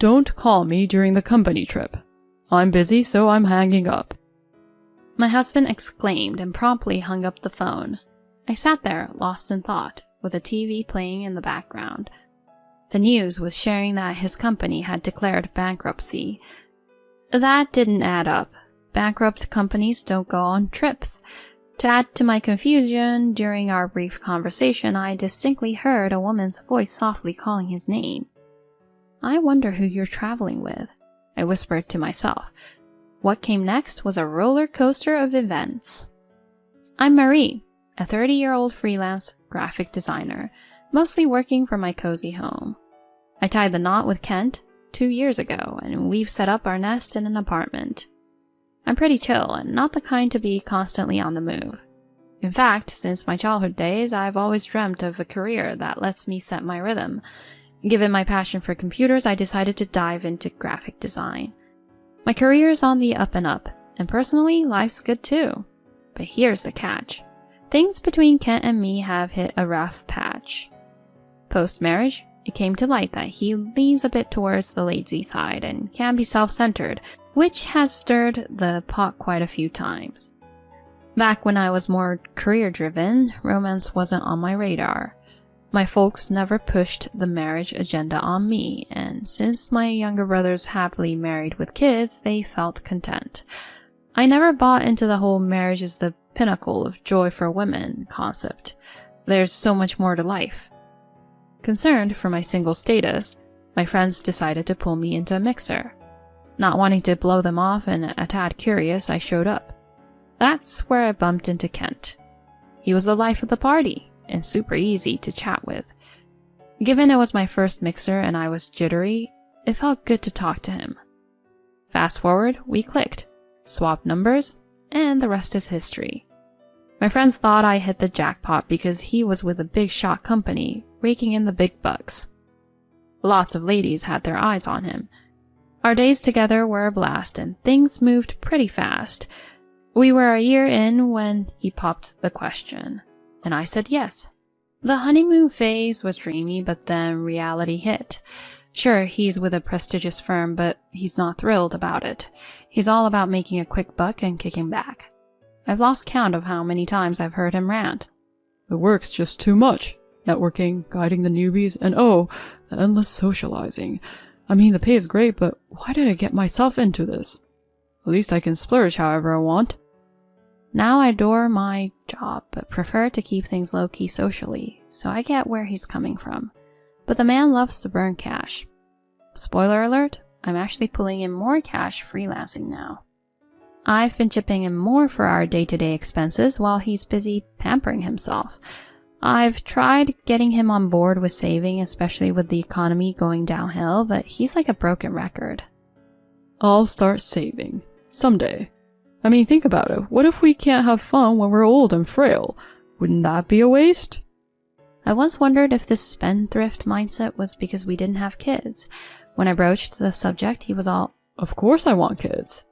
Don't call me during the company trip. I'm busy, so I'm hanging up." My husband exclaimed and promptly hung up the phone. I sat there, lost in thought, with the TV playing in the background. The news was sharing that his company had declared bankruptcy. That didn't add up. Bankrupt companies don't go on trips. To add to my confusion, during our brief conversation, I distinctly heard a woman's voice softly calling his name. "I wonder who you're traveling with," I whispered to myself. What came next was a roller coaster of events. I'm Marie, a 30-year-old freelance graphic designer, mostly working from my cozy home. I tied the knot with Kent 2 years ago, and we've set up our nest in an apartment. I'm pretty chill and not the kind to be constantly on the move. In fact, since my childhood days, I've always dreamt of a career that lets me set my rhythm. Given my passion for computers, I decided to dive into graphic design. My career's on the up and up, and personally, life's good too. But here's the catch. Things between Kent and me have hit a rough patch. Post-marriage, it came to light that he leans a bit towards the lazy side and can be self-centered, which has stirred the pot quite a few times. Back when I was more career-driven, romance wasn't on my radar. My folks never pushed the marriage agenda on me, and since my younger brothers happily married with kids, they felt content. I never bought into the whole marriage is the pinnacle of joy for women concept. There's so much more to life. Concerned for my single status, my friends decided to pull me into a mixer. Not wanting to blow them off and a tad curious, I showed up. That's where I bumped into Kent. He was the life of the party and super easy to chat with. Given it was my first mixer and I was jittery, it felt good to talk to him. Fast forward, we clicked, swapped numbers, and the rest is history. My friends thought I hit the jackpot because he was with a big shot company, raking in the big bucks. Lots of ladies had their eyes on him. Our days together were a blast and things moved pretty fast. We were a year in when he popped the question, and I said yes. The honeymoon phase was dreamy, but then reality hit. Sure, he's with a prestigious firm, but he's not thrilled about it. He's all about making a quick buck and kicking back. I've lost count of how many times I've heard him rant. "The work's just too much. Networking, guiding the newbies, and oh, the endless socializing. I mean, the pay is great, but why did I get myself into this? At least I can splurge however I want." Now I adore my job, but prefer to keep things low-key socially, so I get where he's coming from. But the man loves to burn cash. Spoiler alert, I'm actually pulling in more cash freelancing now. I've been chipping in more for our day-to-day expenses while he's busy pampering himself. I've tried getting him on board with saving, especially with the economy going downhill, but he's like a broken record. "I'll start saving. Someday. I mean, think about it. What if we can't have fun when we're old and frail? Wouldn't that be a waste?" I once wondered if this spendthrift mindset was because we didn't have kids. When I broached the subject, he was all, "Of course I want kids."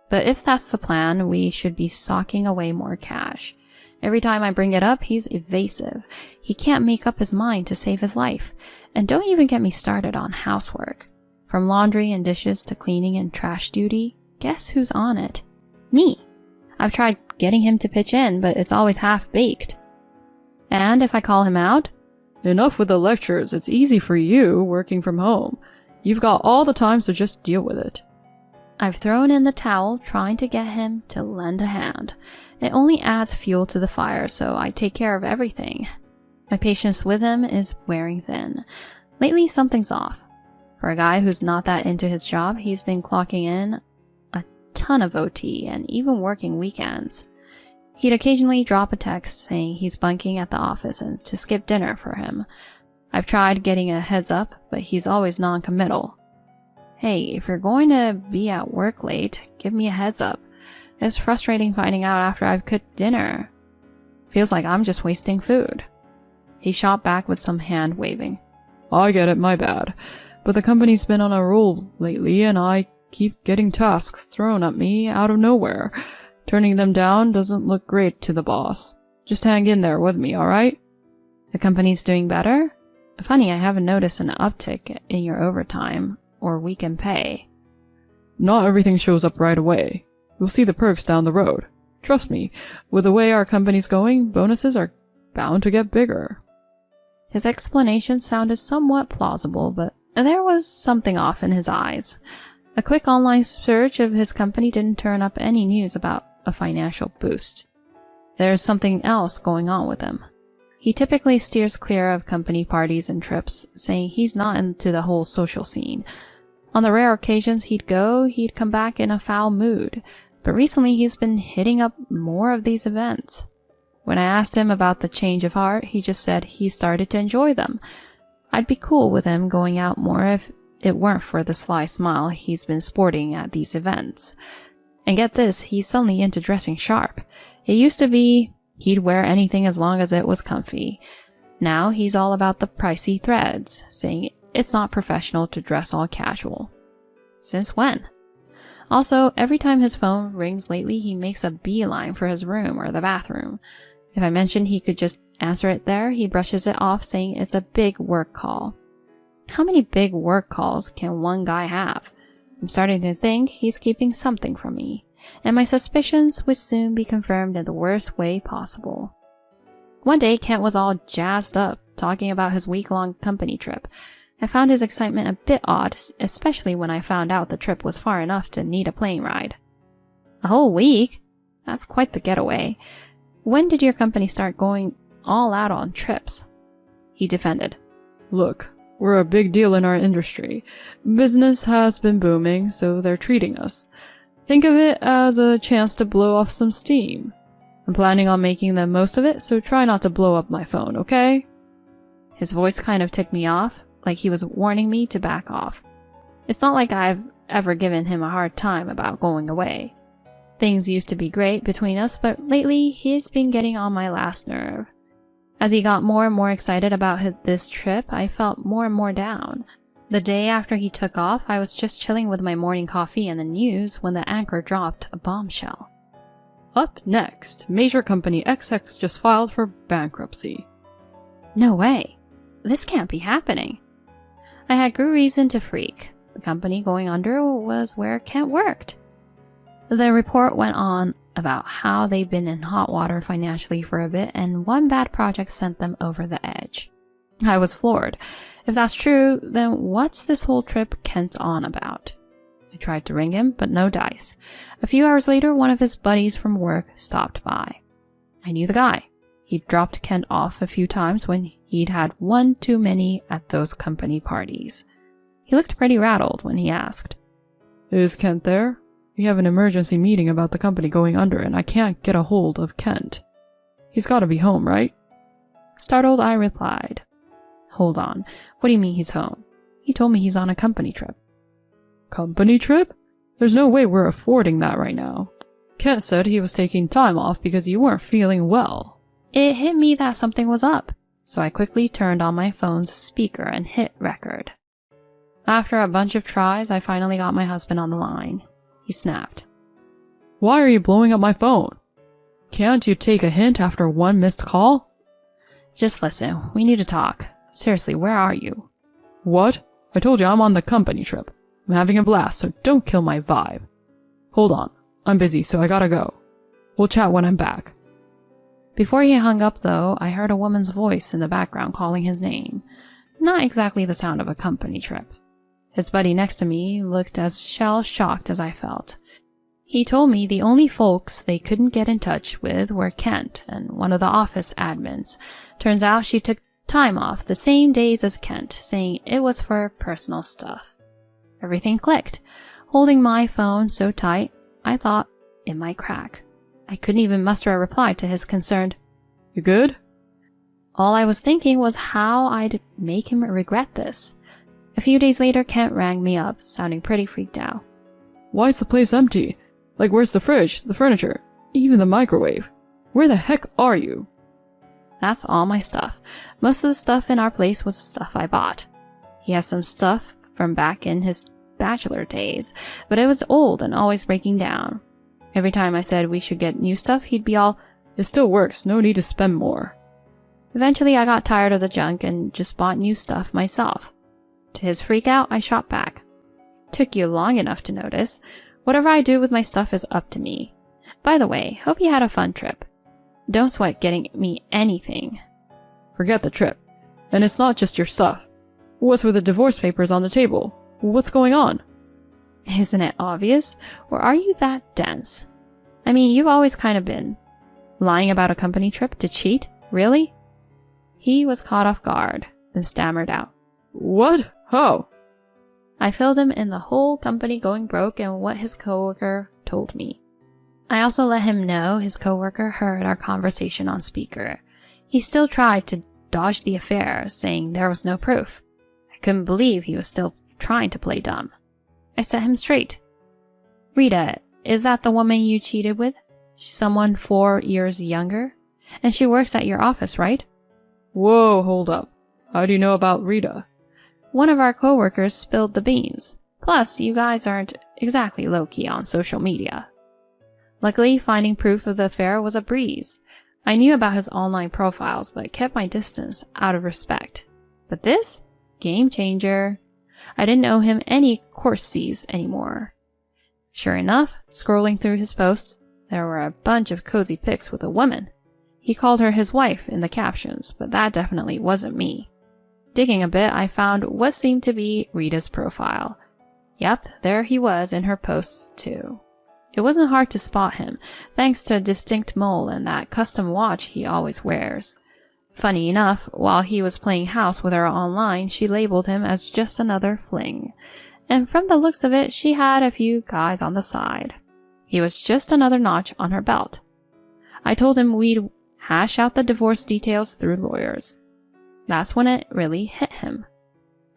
But if that's the plan, we should be socking away more cash. Every time I bring it up, he's evasive. He can't make up his mind to save his life. And don't even get me started on housework. From laundry and dishes to cleaning and trash duty, guess who's on it? Me. I've tried getting him to pitch in, but it's always half-baked. And if I call him out, "Enough with the lectures, it's easy for you working from home. You've got all the time, so just deal with it." I've thrown in the towel trying to get him to lend a hand. It only adds fuel to the fire, so I take care of everything. My patience with him is wearing thin. Lately, something's off. For a guy who's not that into his job, he's been clocking in a ton of OT and even working weekends. He'd occasionally drop a text saying he's bunking at the office and to skip dinner for him. I've tried getting a heads up, but he's always non-committal. Hey, if you're going to be at work late, give me a heads up. It's frustrating finding out after I've cooked dinner. Feels like I'm just wasting food. He shot back with some hand waving. "I get it, my bad. But the company's been on a roll lately and I keep getting tasks thrown at me out of nowhere. Turning them down doesn't look great to the boss. Just hang in there with me, alright?" The company's doing better? Funny, I haven't noticed an uptick in your overtime. or we can pay. Not everything shows up right away. You'll see the perks down the road. Trust me, with the way our company's going, bonuses are bound to get bigger. His explanation sounded somewhat plausible, but there was something off in his eyes. A quick online search of his company didn't turn up any news about a financial boost. There's something else going on with him. He typically steers clear of company parties and trips, saying he's not into the whole social scene. On the rare occasions he'd go, he'd come back in a foul mood, but recently he's been hitting up more of these events. When I asked him about the change of heart, he just said he started to enjoy them. I'd be cool with him going out more if it weren't for the sly smile he's been sporting at these events. And get this, he's suddenly into dressing sharp. It used to be he'd wear anything as long as it was comfy. Now he's all about the pricey threads, saying it's not professional to dress all casual. Since when? Also, every time his phone rings lately, he makes a beeline for his room or the bathroom. If I mention he could just answer it there, he brushes it off, saying it's a big work call. How many big work calls can one guy have? I'm starting to think he's keeping something from me, and my suspicions would soon be confirmed in the worst way possible. One day, Kent was all jazzed up, talking about his week-long company trip. I found his excitement a bit odd, especially when I found out the trip was far enough to need a plane ride. A whole week? That's quite the getaway. When did your company start going all out on trips? He defended. Look, we're a big deal in our industry. Business has been booming, so they're treating us. Think of it as a chance to blow off some steam. I'm planning on making the most of it, so try not to blow up my phone, okay? His voice kind of ticked me off, like he was warning me to back off. It's not like I've ever given him a hard time about going away. Things used to be great between us, but lately he's been getting on my last nerve. As he got more and more excited about this trip, I felt more and more down. The day after he took off, I was just chilling with my morning coffee and the news when the anchor dropped a bombshell. Up next, major company XX just filed for bankruptcy. No way. This can't be happening. I had good reason to freak. The company going under was where Kent worked. The report went on about how they'd been in hot water financially for a bit, and one bad project sent them over the edge. I was floored. If that's true, then what's this whole trip Kent's on about? I tried to ring him, but no dice. A few hours later, one of his buddies from work stopped by. I knew the guy. He'd dropped Kent off a few times when he'd had one too many at those company parties. He looked pretty rattled when he asked. Is Kent there? We have an emergency meeting about the company going under, and I can't get a hold of Kent. He's gotta be home, right? Startled, I replied. Hold on. What do you mean he's home? He told me he's on a company trip. Company trip? There's no way we're affording that right now. Kent said he was taking time off because you weren't feeling well. It hit me that something was up, so I quickly turned on my phone's speaker and hit record. After a bunch of tries, I finally got my husband on the line. He snapped. Why are you blowing up my phone? Can't you take a hint after one missed call? Just listen, we need to talk. Seriously, where are you? What? I told you I'm on the company trip. I'm having a blast, so don't kill my vibe. Hold on, I'm busy, so I gotta go. We'll chat when I'm back. Before he hung up, though, I heard a woman's voice in the background calling his name. Not exactly the sound of a company trip. His buddy next to me looked as shell-shocked as I felt. He told me the only folks they couldn't get in touch with were Kent and one of the office admins. Turns out she took time off the same days as Kent, saying it was for personal stuff. Everything clicked. Holding my phone so tight, I thought it might crack. I couldn't even muster a reply to his concerned, "You good?" All I was thinking was how I'd make him regret this. A few days later, Kent rang me up, sounding pretty freaked out. Why's the place empty? Like, where's the fridge, the furniture, even the microwave? Where the heck are you? That's all my stuff. Most of the stuff in our place was stuff I bought. He has some stuff from back in his bachelor days, but it was old and always breaking down. Every time I said we should get new stuff, he'd be all, "It still works, no need to spend more." Eventually, I got tired of the junk and just bought new stuff myself. To his freak out, I shot back. Took you long enough to notice. Whatever I do with my stuff is up to me. By the way, hope you had a fun trip. Don't sweat getting me anything. Forget the trip. And it's not just your stuff. What's with the divorce papers on the table? What's going on? Isn't it obvious? Or are you that dense? I mean, you've always kind of been. Lying about a company trip to cheat? Really? He was caught off guard, then stammered out. What? How? I filled him in the whole company going broke and what his coworker told me. I also let him know his coworker heard our conversation on speaker. He still tried to dodge the affair, saying there was no proof. I couldn't believe he was still trying to play dumb. I set him straight. Rita, is that the woman you cheated with? She's someone 4 years younger? And she works at your office, right? Whoa, hold up. How do you know about Rita? One of our coworkers spilled the beans. Plus, you guys aren't exactly low-key on social media. Luckily, finding proof of the affair was a breeze. I knew about his online profiles, but kept my distance out of respect. But this? Game changer. I didn't owe him any courtesies anymore. Sure enough, scrolling through his posts, there were a bunch of cozy pics with a woman. He called her his wife in the captions, but that definitely wasn't me. Digging a bit, I found what seemed to be Rita's profile. Yep, there he was in her posts too. It wasn't hard to spot him, thanks to a distinct mole and that custom watch he always wears. Funny enough, while he was playing house with her online, she labeled him as just another fling. And from the looks of it, she had a few guys on the side. He was just another notch on her belt. I told him we'd hash out the divorce details through lawyers. That's when it really hit him.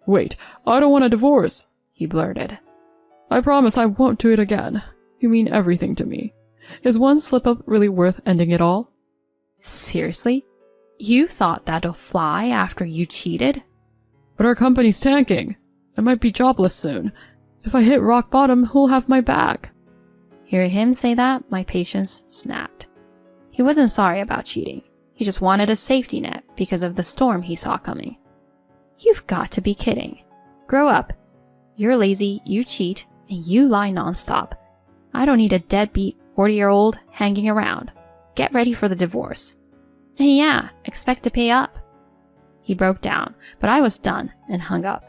Wait, I don't want a divorce, he blurted. I promise I won't do it again. You mean everything to me. Is one slip-up really worth ending it all? Seriously? You thought that'll fly after you cheated? But our company's tanking. I might be jobless soon. If I hit rock bottom, who'll have my back? Hearing him say that, my patience snapped. He wasn't sorry about cheating. He just wanted a safety net because of the storm he saw coming. You've got to be kidding. Grow up. You're lazy, you cheat, and you lie nonstop. I don't need a deadbeat 40-year-old hanging around. Get ready for the divorce. And yeah, expect to pay up. He broke down, but I was done and hung up.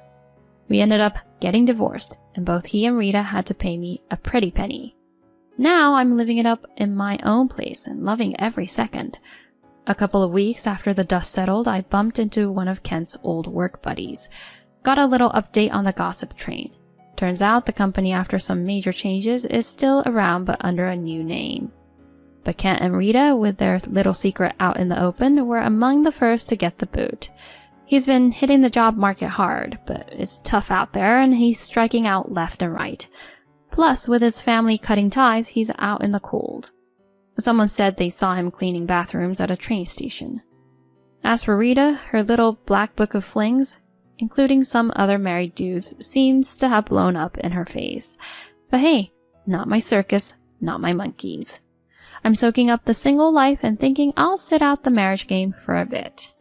We ended up getting divorced, and both he and Rita had to pay me a pretty penny. Now I'm living it up in my own place and loving every second. A couple of weeks after the dust settled, I bumped into one of Kent's old work buddies. Got a little update on the gossip train. Turns out the company, after some major changes, is still around but under a new name. But Kent and Rita, with their little secret out in the open, were among the first to get the boot. He's been hitting the job market hard, but it's tough out there and he's striking out left and right. Plus, with his family cutting ties, he's out in the cold. Someone said they saw him cleaning bathrooms at a train station. As for Rita, her little black book of flings, including some other married dudes, seems to have blown up in her face. But hey, not my circus, not my monkeys. I'm soaking up the single life and thinking I'll sit out the marriage game for a bit.